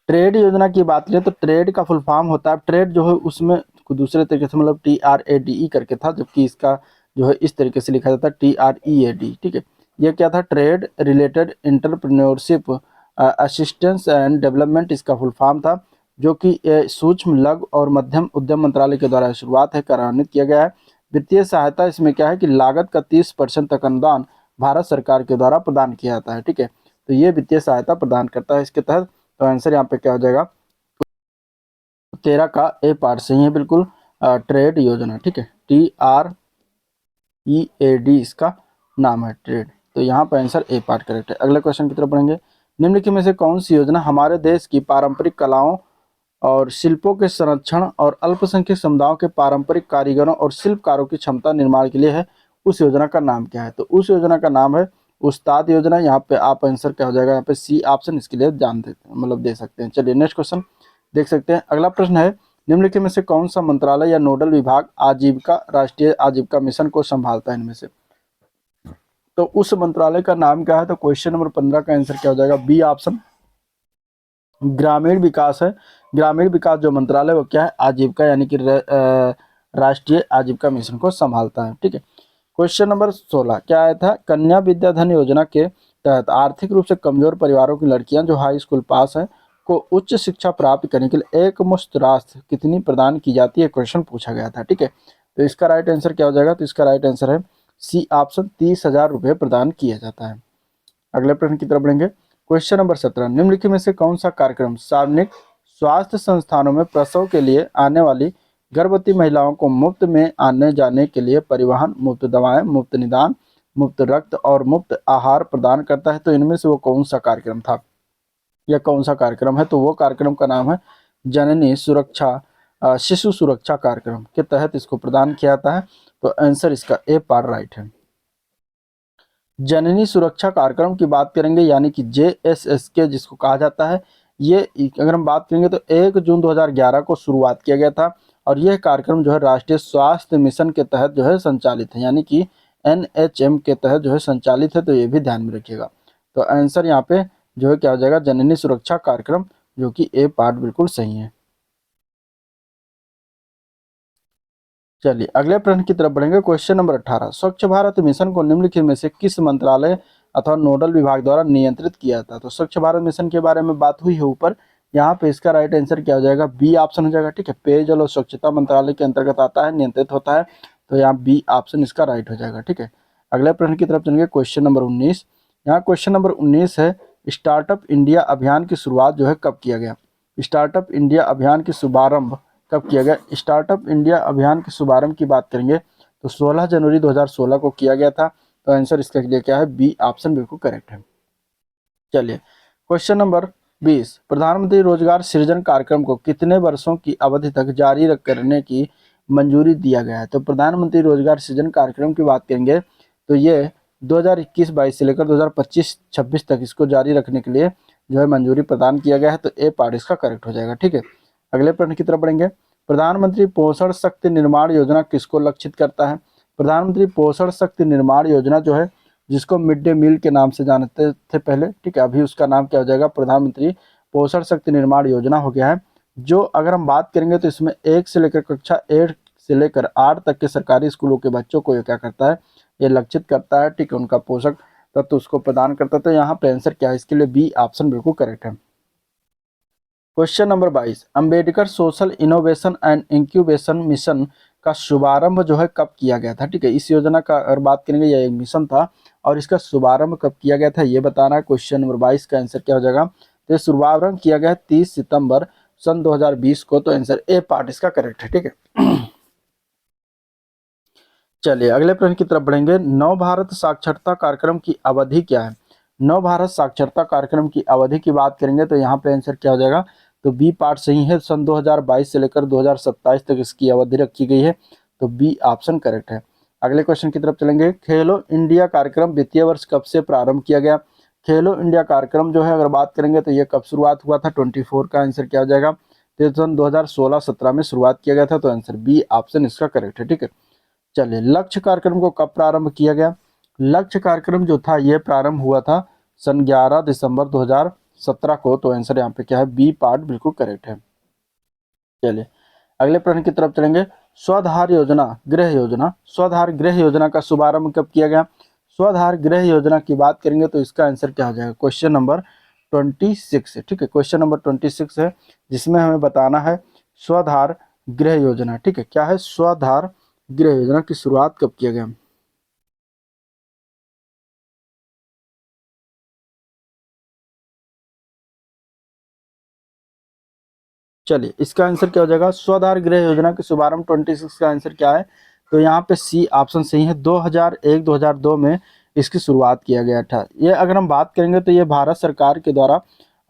ट्रेड योजना की बात करें तो ट्रेड का फुल फॉर्म होता है, ट्रेड जो है उसमें दूसरे तरीके से मतलब TRADE करके था, जबकि इसका जो है इस तरीके से लिखा जाता है TREAD, ठीक है। ये क्या था? Trade related entrepreneurship assistance and development इसका फुल फॉर्म था, जो कि सूक्ष्म लघु और मध्यम उद्यम मंत्रालय के द्वारा शुरुआत है कार्यान्वित किया गया है। वित्तीय सहायता इसमें क्या है कि लागत का 30% तक अनुदान भारत सरकार के द्वारा प्रदान किया जाता है, ठीक है। तो ये वित्तीय सहायता प्रदान करता है इसके तहत। तो आंसर यहाँ पे क्या हो जाएगा? 13 का ए पार्ट सही है बिल्कुल, ट्रेड योजना, ठीक है। TREAD इसका नाम है, ट्रेड। तो यहाँ पर आंसर ए पार्ट करेक्ट है। अगले क्वेश्चन की तरफ बढ़ेंगे। निम्नलिखित में से कौन सी योजना हमारे देश की पारंपरिक कलाओं और शिल्पों के संरक्षण और अल्पसंख्यक समुदायों के पारंपरिक कारीगरों और शिल्पकारों की क्षमता निर्माण के लिए है, उस योजना का नाम क्या है? तो उस योजना का नाम है उस्ताद योजना। यहाँ पे आप आंसर क्या हो जाएगा? यहाँ पे सी ऑप्शन इसके लिए जान दे मतलब दे सकते हैं। चलिए नेक्स्ट क्वेश्चन देख सकते हैं। अगला प्रश्न है, निम्नलिखित में से कौन सा मंत्रालय या नोडल विभाग आजीविका राष्ट्रीय आजीविका मिशन को संभालता है इनमें से? तो उस मंत्रालय का नाम क्या है? तो क्वेश्चन नंबर 15 का आंसर क्या हो जाएगा? बी ऑप्शन ग्रामीण विकास है। ग्रामीण विकास जो मंत्रालय वो क्या है? आजीविका यानी कि राष्ट्रीय आजीविका मिशन को संभालता है। ठीक है। क्वेश्चन नंबर 16 क्या आया था? कन्या विद्याधन योजना के तहत आर्थिक रूप से कमजोर परिवारों की लड़कियां जो हाई स्कूल पास हैं को उच्च शिक्षा प्राप्त करने के लिए एक मुश्त राशि कितनी प्रदान की जाती है? क्वेश्चन पूछा गया था। ठीक है। तो इसका राइट आंसर क्या हो जाएगा? तो इसका राइट आंसर है सी ऑप्शन 30,000 रुपये प्रदान किया जाता है। अगले प्रश्न की तरफ बढ़ेंगे। क्वेश्चन नंबर 17 निम्नलिखित में से कौन सा कार्यक्रम सार्वजनिक स्वास्थ्य संस्थानों में प्रसव के लिए आने वाली गर्भवती महिलाओं को मुफ्त में आने जाने के लिए परिवहन, मुफ्त दवाएं, मुफ्त निदान, मुफ्त रक्त और मुफ्त आहार प्रदान करता है? तो इनमें से वो कौन सा कार्यक्रम था या कौन सा कार्यक्रम है? तो वो कार्यक्रम का नाम है जननी सुरक्षा शिशु सुरक्षा कार्यक्रम के तहत इसको प्रदान किया जाता है। तो आंसर इसका ए पार्ट राइट है। जननी सुरक्षा कार्यक्रम की बात करेंगे यानी कि JSSK जिसको कहा जाता है, ये अगर हम बात करेंगे तो 1 जून 2011 को शुरुआत किया गया था और यह कार्यक्रम जो है राष्ट्रीय स्वास्थ्य मिशन के तहत जो है संचालित है, यानी कि NHM के तहत जो है संचालित है। तो ये भी ध्यान में रखिएगा। तो आंसर यहाँ पे जो है क्या हो जाएगा? जननी सुरक्षा कार्यक्रम, जो कि ए पार्ट बिल्कुल सही है। चलिए अगले प्रश्न की तरफ बढ़ेंगे। क्वेश्चन नंबर 18 स्वच्छ भारत मिशन को निम्नलिखित में से किस मंत्रालय अथवा नोडल विभाग द्वारा नियंत्रित किया जाता है? तो स्वच्छ भारत मिशन के बारे में बात हुई है ऊपर। यहाँ पे इसका राइट आंसर क्या हो जाएगा? बी ऑप्शन हो जाएगा। ठीक है। पेयजल और स्वच्छता मंत्रालय के अंतर्गत आता है, नियंत्रित होता है। तो यहाँ बी ऑप्शन इसका राइट हो जाएगा। ठीक है। अगले प्रश्न की तरफ चलेंगे। Question number 19। यहाँ क्वेश्चन नंबर 19 है, स्टार्टअप इंडिया अभियान की शुरुआत जो है कब किया गया? स्टार्टअप इंडिया अभियान की शुभारंभ कब किया गया? स्टार्टअप इंडिया अभियान के शुभारंभ की बात करेंगे तो 16 जनवरी 2016 को किया गया था। तो आंसर इसके लिए क्या है? बी ऑप्शन बिल्कुल करेक्ट है। चलिए क्वेश्चन नंबर 20 प्रधानमंत्री रोजगार सृजन कार्यक्रम को कितने वर्षों की अवधि तक जारी करने की मंजूरी दिया गया है? तो प्रधानमंत्री रोजगार सृजन कार्यक्रम की बात करेंगे तो ये 2021-22 से लेकर 2025-26 तक इसको जारी रखने के लिए जो है मंजूरी प्रदान किया गया है। तो ए पार्ट इसका करेक्ट हो जाएगा। ठीक है। अगले प्रश्न की तरफ बढ़ेंगे। प्रधानमंत्री पोषण शक्ति निर्माण योजना किसको लक्षित करता है? प्रधानमंत्री पोषण शक्ति निर्माण योजना जो है, जिसको मिड डे मील के नाम से जानते थे पहले, ठीक है, अभी उसका नाम क्या हो जाएगा? प्रधानमंत्री पोषण शक्ति निर्माण योजना हो गया है। जो अगर हम बात करेंगे तो इसमें 1 से लेकर कक्षा 8 से लेकर 8 तक के सरकारी स्कूलों के बच्चों को ये क्या करता है? ये लक्षित करता है। ठीक है। उनका पोषक तत्व उसको प्रदान करता है। तो यहाँ पे आंसर क्या है? इसके लिए बी ऑप्शन बिल्कुल करेक्ट है। Question number 22 Ambedkar social innovation and incubation mission का शुभारंभ जो है कब किया गया था? ठीक है। इस योजना का अगर बात करेंगे, यह एक मिशन था और इसका शुभारंभ कब किया गया था ये बताना है। क्वेश्चन नंबर 22 का आंसर क्या हो जाएगा? तो शुभारंभ किया गया 30 सितंबर सन 2020 को। तो आंसर ए पार्ट इसका करेक्ट है। ठीक है। चलिए अगले प्रश्न की तरफ बढ़ेंगे। नव भारत साक्षरता कार्यक्रम की अवधि क्या है? नव भारत साक्षरता कार्यक्रम की अवधि की बात करेंगे तो यहाँ पे आंसर क्या हो जाएगा? तो बी पार्ट सही है। सन 2022 से लेकर 2027 तक इसकी अवधि रखी गई है। तो बी ऑप्शन करेक्ट है। अगले क्वेश्चन की तरफ चलेंगे। खेलो इंडिया कार्यक्रम वित्तीय वर्ष कब से प्रारंभ किया गया? खेलो इंडिया कार्यक्रम जो है अगर बात करेंगे तो ये कब शुरुआत हुआ था? 24 का आंसर क्या हो जाएगा? तो सन 2016-17 में शुरुआत किया गया था। तो आंसर बी ऑप्शन इसका करेक्ट है। ठीक है। चलिए लक्ष्य कार्यक्रम को कब प्रारंभ किया गया? लक्ष्य कार्यक्रम जो था ये प्रारंभ हुआ था सन 11 दिसंबर 2017 को। तो आंसर यहाँ पे क्या है? बी पार्ट बिल्कुल करेक्ट है। चलिए अगले प्रश्न की तरफ चलेंगे। स्वधार योजना गृह योजना, स्वधार गृह योजना का शुभारंभ कब किया गया? स्वधार गृह योजना की बात करेंगे तो इसका आंसर क्या हो जाएगा? क्वेश्चन नंबर 26 है। ठीक है। क्वेश्चन नंबर 26 है जिसमें हमें बताना है स्वधार गृह योजना। ठीक है। क्या है? स्वधार गृह योजना की शुरुआत कब किया गया? चलिए इसका आंसर क्या हो जाएगा? स्वधार गृह योजना के शुभारंभ 26 का आंसर क्या है? तो यहाँ पे सी ऑप्शन सही है। 2001-2002 में इसकी शुरुआत किया गया था। ये अगर हम बात करेंगे तो ये भारत सरकार के द्वारा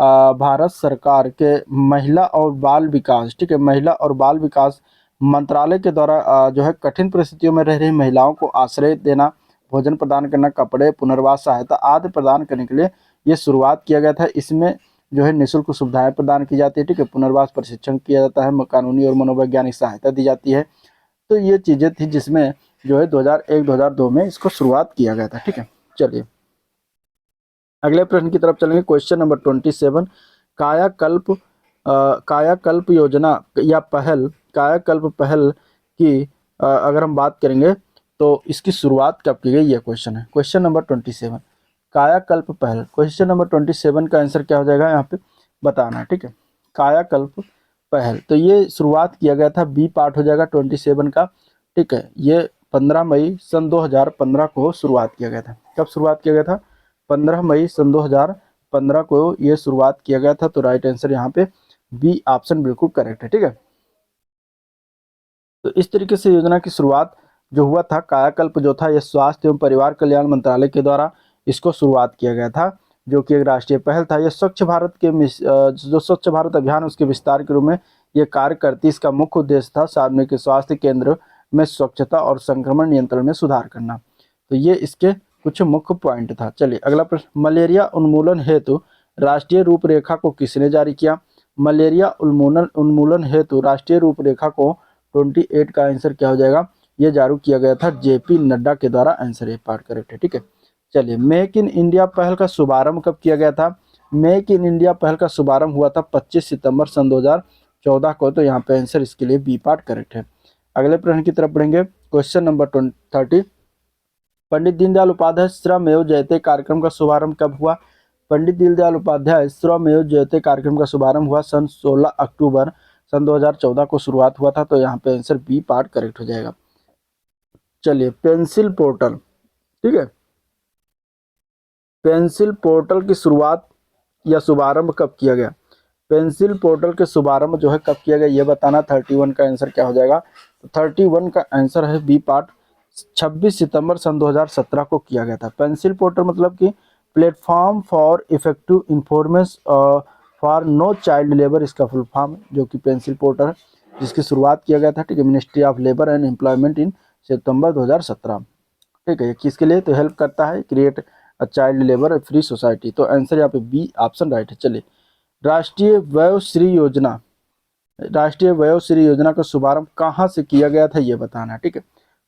भारत सरकार के महिला और बाल विकास, ठीक है, महिला और बाल विकास मंत्रालय के द्वारा जो है कठिन परिस्थितियों में रह रही महिलाओं को आश्रय देना, भोजन प्रदान करना, कपड़े, पुनर्वास सहायता आदि प्रदान करने के लिए ये शुरुआत किया गया था। इसमें जो है निःशुल्क सुविधाएं प्रदान की जाती है, ठीक है, पुनर्वास प्रशिक्षण किया जाता है, कानूनी और मनोवैज्ञानिक सहायता दी जाती है। तो ये चीज़ें थी जिसमें जो है 2001-2002 में इसको शुरुआत किया गया था, ठीक है। चलिए अगले प्रश्न की तरफ चलेंगे। क्वेश्चन नंबर 27, कायाकल्प कायाकल्प योजना या पहल, कायाकल्प पहल की अगर हम बात करेंगे तो इसकी शुरुआत कब की गई, ये क्वेश्चन है। क्वेश्चन नंबर 27, कायाकल्प पहल। क्वेश्चन नंबर 27 का आंसर क्या हो जाएगा यहाँ पे बताना, ठीक है। कायाकल्प पहल, तो ये शुरुआत किया गया था, बी पार्ट हो जाएगा 27 का, ठीक है। ये 15 मई सन 2015 को शुरुआत किया गया था। कब शुरुआत किया गया था? 15 मई सन 2015 को ये शुरुआत किया गया था। तो राइट आंसर यहाँ पे बी ऑप्शन बिल्कुल करेक्ट है, ठीक है। तो इस तरीके से योजना की शुरुआत जो हुआ था, कायाकल्प जो था, ये स्वास्थ्य एवं परिवार कल्याण मंत्रालय के द्वारा इसको शुरुआत किया गया था, जो कि एक राष्ट्रीय पहल था। ये स्वच्छ भारत के जो स्वच्छ भारत अभियान उसके विस्तार के रूप में ये कार्य करती। इसका मुख्य उद्देश्य था सार्वजनिक स्वास्थ्य केंद्र में स्वच्छता और संक्रमण नियंत्रण में सुधार करना। तो ये इसके कुछ मुख्य पॉइंट था। चलिए अगला प्रश्न, मलेरिया उन्मूलन हेतु राष्ट्रीय रूपरेखा को किसने जारी किया? मलेरिया उन्मूलन हेतु राष्ट्रीय रूपरेखा को 28 का आंसर क्या हो जाएगा? ये जारी किया गया था जेपी नड्डा के द्वारा। आंसर ए पार्ट करेक्ट है, ठीक है। चलिए मेक इन इंडिया पहल का शुभारंभ कब किया गया था? मेक इन इंडिया पहल का शुभारंभ हुआ था 25 सितंबर सन 2014 को। तो यहाँ पे आंसर इसके लिए बी पार्ट करेक्ट है। अगले प्रश्न की तरफ बढ़ेंगे। क्वेश्चन नंबर 30, पंडित दीनदयाल उपाध्याय श्रमेव जयते कार्यक्रम का शुभारंभ कब हुआ? पंडित दीनदयाल उपाध्याय श्रमेव जयते कार्यक्रम का शुभारंभ हुआ सन 16 अक्टूबर सन 2014 को शुरुआत हुआ था। तो यहाँ पे आंसर बी पार्ट करेक्ट हो जाएगा। चलिए पेंसिल पोर्टल, ठीक है, पेंसिल पोर्टल की शुरुआत या शुभारंभ कब किया गया? पेंसिल पोर्टल के शुभारंभ जो है कब किया गया ये बताना। 31 का आंसर क्या हो जाएगा? तो 31 का आंसर है बी पार्ट, 26 सितंबर सन 2017 को किया गया था। पेंसिल पोर्टल मतलब कि platform for effective information for no child labour, इसका फुल फॉर्म जो कि पेंसिल पोर्टल है, जिसकी शुरुआत किया गया था, ठीक है, ministry of labour and employment in सितंबर 2017, ठीक है। ये किसके लिए? तो हेल्प करता है create a child labour free society. तो आंसर यहाँ पे बी ऑप्शन राइट है। चलिए राष्ट्रीय वयोश्री योजना, राष्ट्रीय वयोश्री योजना का शुभारंभ कहाँ से किया गया था ये बताना, ठीक है।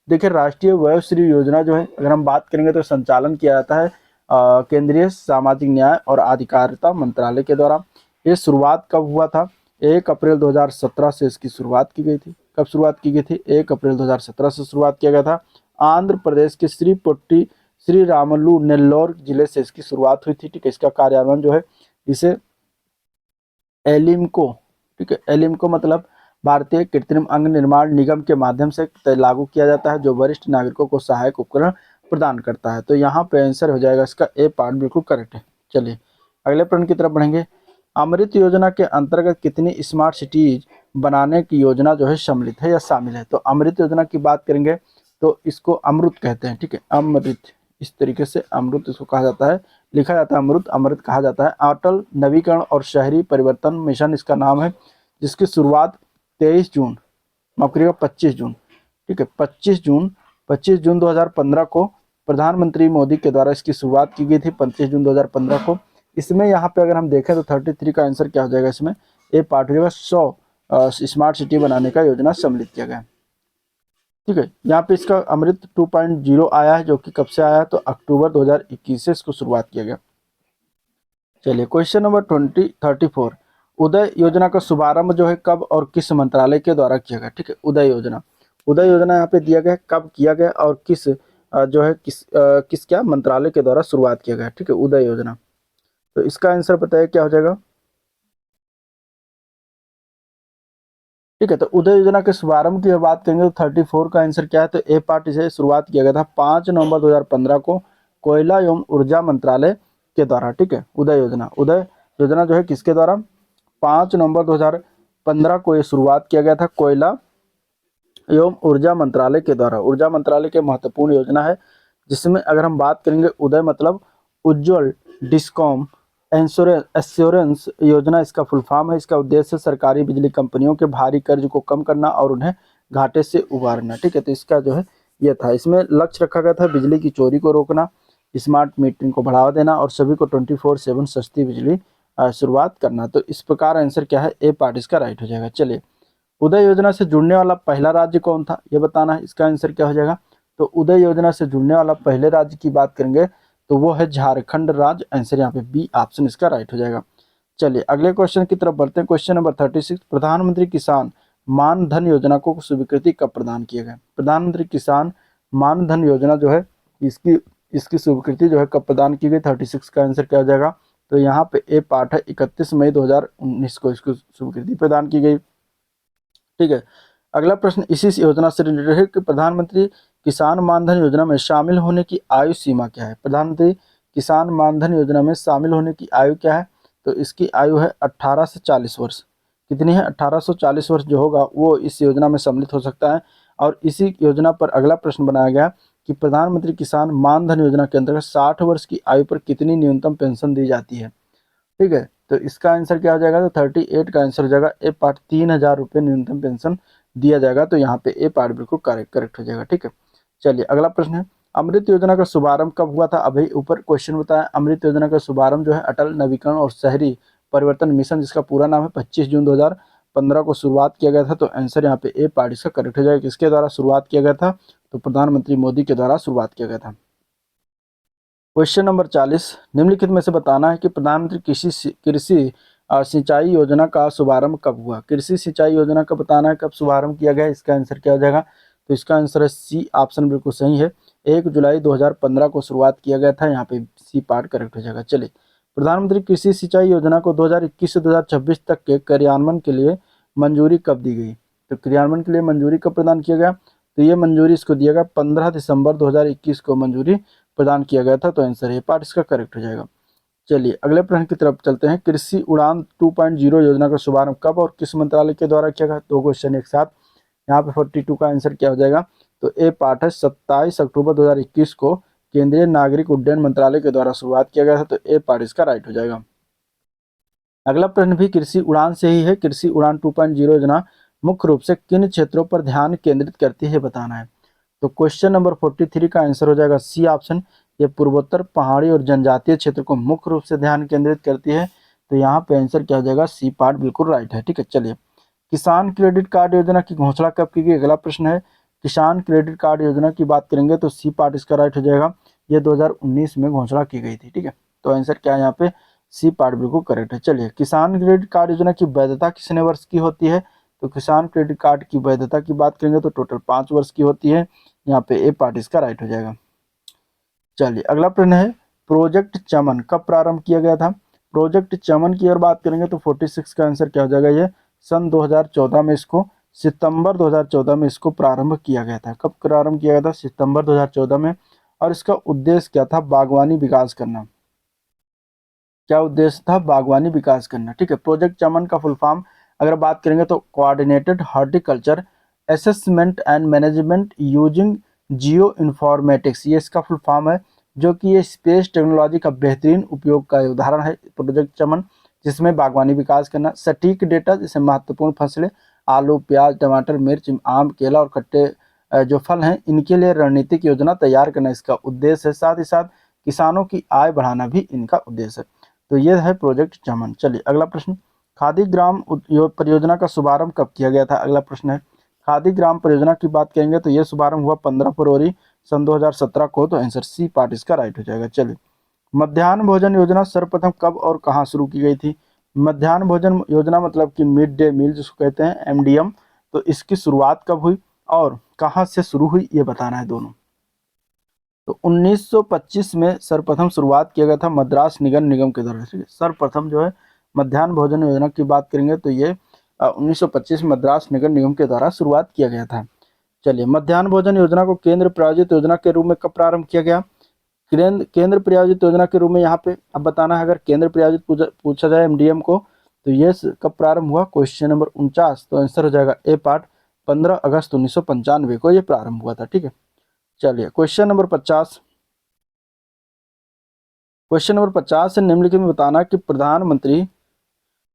देखिए राष्ट्रीय वयोश्री योजना जो है अगर हम बात करेंगे तो संचालन किया जाता है केंद्रीय सामाजिक न्याय और अधिकारिता मंत्रालय के द्वारा। ये शुरुआत कब हुआ था? 1 अप्रैल 2017 से इसकी शुरुआत की गई थी। कब शुरुआत की गई थी? 1 अप्रैल 2017 से शुरुआत किया गया था। आंध्र प्रदेश के श्री रामलू नेल्लोर जिले से इसकी शुरुआत हुई थी, ठीक है। इसका कार्यान्वयन जो है इसे एलिम्को, ठीक है, एलिम्को मतलब भारतीय कृत्रिम अंग निर्माण निगम के माध्यम से लागू किया जाता है, जो वरिष्ठ नागरिकों को सहायक उपकरण प्रदान करता है। तो यहाँ पे आंसर हो जाएगा इसका ए पार्ट बिल्कुल करेक्ट है। चलिए अगले प्रश्न की तरफ बढ़ेंगे। अमृत योजना के अंतर्गत कितनी स्मार्ट सिटीज बनाने की योजना जो है सम्मिलित है या शामिल है? तो अमृत योजना की बात करेंगे तो इसको अमृत कहते हैं, ठीक है, अमृत, इस तरीके से अमृत इसको कहा जाता है, लिखा जाता है अमृत, अमृत कहा जाता है। अटल नवीकरण और शहरी परिवर्तन मिशन इसका नाम है, जिसकी शुरुआत 23 जून, माफ करिएगा 25 जून, ठीक है, 25 जून 2015 को प्रधानमंत्री मोदी के द्वारा इसकी शुरुआत की गई थी 25 जून 2015 को। इसमें यहाँ पे अगर हम देखें तो 33 का आंसर क्या हो जाएगा? इसमें ए पार्ट हो जाएगा 100 स्मार्ट सिटी बनाने का योजना सम्मिलित किया गया, ठीक है। यहाँ पे इसका अमृत 2.0 आया है, जो कि कब से आया है? तो अक्टूबर 2021 से इसको शुरुआत किया गया। चलिए क्वेश्चन नंबर 34, उदय योजना का शुभारंभ जो है कब और किस मंत्रालय के द्वारा किया गया? ठीक है, उदय योजना, उदय योजना यहाँ पे दिया गया कब किया गया और किस जो है किस क्या मंत्रालय के द्वारा शुरुआत किया गया, ठीक है, उदय योजना। तो इसका आंसर बताइए क्या हो जाएगा? ठीक है, तो उदय योजना के शुभारंभ की बात करेंगे तो 34 का आंसर क्या है? तो ए पार्ट इसे शुरुआत किया गया था 5 नवंबर 2015 को कोयला एवं ऊर्जा मंत्रालय के द्वारा, ठीक है। उदय योजना जो है किसके द्वारा? 5 नवंबर 2015 को ये शुरुआत किया गया था कोयला एवं ऊर्जा मंत्रालय के द्वारा। ऊर्जा मंत्रालय के महत्वपूर्ण योजना है, जिसमें अगर हम बात करेंगे उदय मतलब उज्ज्वल, डिस्कॉम, एश्योरेंस योजना इसका फुल फॉर्म है। इसका उद्देश्य सरकारी बिजली कंपनियों के भारी कर्ज को कम करना और उन्हें घाटे से उबारना। ठीक है, तो इसका जो है ये था, इसमें लक्ष्य रखा गया था बिजली की चोरी को रोकना, स्मार्ट मीटरिंग को बढ़ावा देना और सभी को 24/7 सस्ती बिजली शुरुआत करना। तो इस प्रकार आंसर क्या है, ए पार्ट इसका राइट हो जाएगा। चलिए, उदय योजना से जुड़ने वाला पहला राज्य कौन था, ये बताना है। इसका आंसर क्या हो जाएगा, तो उदय योजना से जुड़ने वाला पहले राज्य की बात करेंगे तो वो है झारखंड राज्य। आंसर यहाँ पे बी ऑप्शन इसका राइट हो जाएगा। चलिए अगले क्वेश्चन की तरफ बढ़ते हैं। क्वेश्चन नंबर 36, प्रधानमंत्री किसान मान धन योजना को स्वीकृति कब प्रदान किया गया। प्रधानमंत्री किसान मान धन योजना जो है इसकी इसकी स्वीकृति जो है कब प्रदान की गई। 36 का आंसर क्या हो जाएगा, तो यहाँ पे ए पार्ट है, 31 मई 2019 को इसको स्वीकृति प्रदान की गई। ठीक है, अगला प्रश्न इसी योजना से रिलेटेड है कि प्रधानमंत्री किसान मानधन योजना में शामिल होने की आयु सीमा क्या है। प्रधानमंत्री किसान मानधन योजना में शामिल होने की आयु क्या है, तो इसकी आयु है 18 से 40 वर्ष। कितनी है, 18 से 40 वर्ष जो होगा वो इस योजना में सम्मिलित हो सकता है। और इसी योजना पर अगला प्रश्न बनाया गया कि प्रधानमंत्री किसान मानधन योजना के अंतर्गत 60 वर्ष की आयु पर कितनी न्यूनतम पेंशन दी जाती है। ठीक है, तो इसका आंसर क्या हो जाएगा, तो 38 का आंसर हो जाएगा ए पार्ट, 3000 रुपये न्यूनतम पेंशन दिया जाएगा। तो यहाँ पे ए पार्ट बिल्कुल करेक्ट हो जाएगा। ठीक है, चलिए अगला प्रश्न है, अमृत योजना का शुभारंभ कब हुआ था। अभी ऊपर क्वेश्चन बताया, अमृत योजना का शुभारंभ जो है अटल नवीकरण और शहरी परिवर्तन मिशन, जिसका पूरा नाम है, 25 जून 2015 को शुरुआत किया गया था। तो आंसर यहाँ पे ए पार्ट इसका करेक्ट हो जाएगा। किसके द्वारा शुरुआत किया गया था, तो प्रधानमंत्री मोदी के द्वारा शुरुआत किया गया था। क्वेश्चन नंबर 40, निम्नलिखित में से बताना है कि प्रधानमंत्री कृषि सिंचाई योजना का शुभारंभ कब हुआ। कृषि सिंचाई योजना का बताना है कब शुभारंभ किया गया। इसका आंसर क्या हो जाएगा, तो इसका आंसर है सी ऑप्शन बिल्कुल सही है, 1 जुलाई 2015 को शुरुआत किया गया था। यहाँ पे सी पार्ट करेक्ट हो जाएगा। चलिए, प्रधानमंत्री कृषि सिंचाई योजना को 2021 से 2026 तक के क्रियान्वयन के लिए मंजूरी कब दी गई। तो क्रियान्वयन के लिए मंजूरी कब प्रदान किया गया, तो ये मंजूरी इसको दिया गया 15 दिसंबर 2021 को मंजूरी प्रदान किया गया था। तो आंसर ए पार्ट इसका करेक्ट हो जाएगा। चलिए अगले प्रश्न की तरफ चलते हैं। कृषि उड़ान 2.0 योजना का शुभारंभ कब और किस मंत्रालय के द्वारा किया गया। दो क्वेश्चन एक साथ, यहाँ पे 42 का आंसर क्या हो जाएगा, तो ए पार्ट है, 27 अक्टूबर 2021 को केंद्रीय नागरिक उड्डयन मंत्रालय के द्वारा शुरुआत किया गया था। तो ए पार्ट इसका राइट हो जाएगा। अगला प्रश्न भी कृषि उड़ान से ही है। कृषि उड़ान 2.0 योजना मुख्य रूप से किन क्षेत्रों पर ध्यान केंद्रित करती है, बताना है। तो क्वेश्चन नंबर 43 का आंसर हो जाएगा सी ऑप्शन, ये पूर्वोत्तर पहाड़ी और जनजातीय क्षेत्र को मुख्य रूप से ध्यान केंद्रित करती है। तो यहाँ पे आंसर क्या हो जाएगा, सी पार्ट बिल्कुल राइट है। ठीक है, चलिए, किसान क्रेडिट कार्ड योजना की घोषणा कब की गई। अगला प्रश्न है, किसान क्रेडिट कार्ड योजना की बात करेंगे तो सी पार्ट इसका राइट हो जाएगा, ये 2019 में घोषणा की गई थी। ठीक है, तो आंसर क्या है यहाँ पे, सी पार्ट बिल्कुल करेक्ट है। चलिए, किसान क्रेडिट कार्ड योजना की वैधता कितने वर्ष की होती है। तो किसान क्रेडिट कार्ड की वैधता की बात करेंगे तो टोटल 5 वर्ष की होती है। यहाँ पे ए पार्ट इसका राइट हो जाएगा। चलिए अगला प्रश्न है, प्रोजेक्ट चमन कब प्रारंभ किया गया था। प्रोजेक्ट चमन की अगर बात करेंगे तो 46 का आंसर क्या हो जाएगा, ये सन 2014 में इसको, सितंबर 2014 में इसको प्रारंभ किया गया था। कब प्रारंभ किया गया था, सितंबर 2014 में। और इसका उद्देश्य क्या था, बागवानी विकास करना। क्या उद्देश्य था, बागवानी विकास करना। ठीक है, प्रोजेक्ट चमन का फुल फॉर्म अगर बात करेंगे तो coordinated horticulture assessment and management using geo informatics, ये इसका फुल फॉर्म है, जो कि ये स्पेस टेक्नोलॉजी का बेहतरीन उपयोग का उदाहरण है प्रोजेक्ट चमन, जिसमें बागवानी विकास करना, सटीक डेटा जैसे महत्वपूर्ण फसलें आलू प्याज टमाटर मिर्च आम केला और खट्टे जो फल हैं, इनके लिए रणनीतिक योजना तैयार करना इसका उद्देश्य है। साथ ही साथ किसानों की आय बढ़ाना भी इनका उद्देश्य है। तो ये है प्रोजेक्ट चमन। चलिए अगला प्रश्न, खादी ग्राम परियोजना का शुभारंभ कब किया गया था। अगला प्रश्न है, खादी ग्राम परियोजना की बात करेंगे तो यह शुभारंभ हुआ 15 फरवरी सन 2017 को। तो आंसर सी पार्ट इसका राइट हो जाएगा। चलिए, मध्याह्न भोजन योजना सर्वप्रथम कब और कहाँ शुरू की गई थी। मध्याह्न भोजन योजना मतलब कि मिड डे मील जिसको कहते हैं, एमडीएम, तो इसकी शुरुआत कब हुई और कहाँ से शुरू हुई, ये बताना है दोनों। तो 1925 में सर्वप्रथम शुरुआत किया गया था मद्रास निगम के द्वारा। सर्वप्रथम जो है मध्याह्न भोजन योजना की बात करेंगे तो ये 1925 मद्रास निगम के द्वारा शुरुआत किया गया था। चलिए, मध्याह्न भोजन योजना को केंद्र प्रायोजित योजना के रूप में कब प्रारंभ किया गया। केंद्र प्रायोजित योजना के रूप में यहाँ पे अब बताना है, अगर केंद्र प्रायोजित पूछा जाए एमडीएम को तो ये कब प्रारंभ हुआ, क्वेश्चन नंबर 49। तो आंसर हो जाएगा ए पार्ट, 15 अगस्त 1995 को ये प्रारंभ हुआ था। ठीक है, चलिए क्वेश्चन नंबर 50। क्वेश्चन नंबर 50 है, निम्नलिखित में बताना कि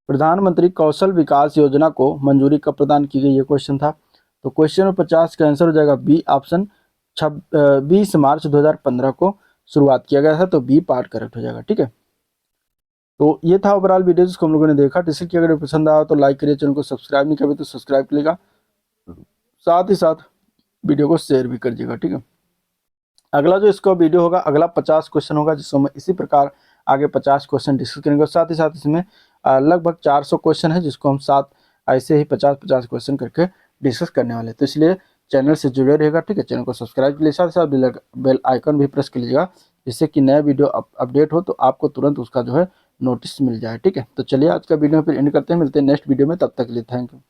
प्रधानमंत्री कौशल विकास योजना को मंजूरी कब प्रदान की गई, ये क्वेश्चन था। तो क्वेश्चन नंबर 50 का आंसर हो जाएगा बी ऑप्शन 20 मार्च 2015 को शुरुआत किया गया था, तो बी पार्ट करेक्ट हो जाएगा। ठीक है, तो ये था ओवरऑल वीडियो जिसको हम लोगों ने देखा। जैसे कि अगर पसंद आया तो लाइक करिए, चैनल को सब्सक्राइब नहीं करें तो सब्सक्राइब करिएगा, साथ ही साथ वीडियो को शेयर भी करिएगा। ठीक है, अगला जो इसका वीडियो होगा, अगला 50 क्वेश्चन होगा, जिसमें इसी प्रकार आगे 50 क्वेश्चन डिस्कस करेंगे। साथ ही साथ इसमें लगभग 400 क्वेश्चन है, जिसको हम साथ ऐसे ही 50-50 क्वेश्चन करके डिस्कस करने वाले हैं। तो इसलिए चैनल से जुड़े रहेगा। ठीक है, चैनल को सब्सक्राइब कर लीजिए, साथ ही साथ बेल आइकन भी प्रेस कर लीजिएगा, जिससे कि नया वीडियो अपडेट हो तो आपको तुरंत उसका जो है नोटिस मिल जाए। ठीक है, तो चलिए आज का वीडियो फिर एंड करते हैं, मिलते हैं नेक्स्ट वीडियो में, तब तक के लिए थैंक यू।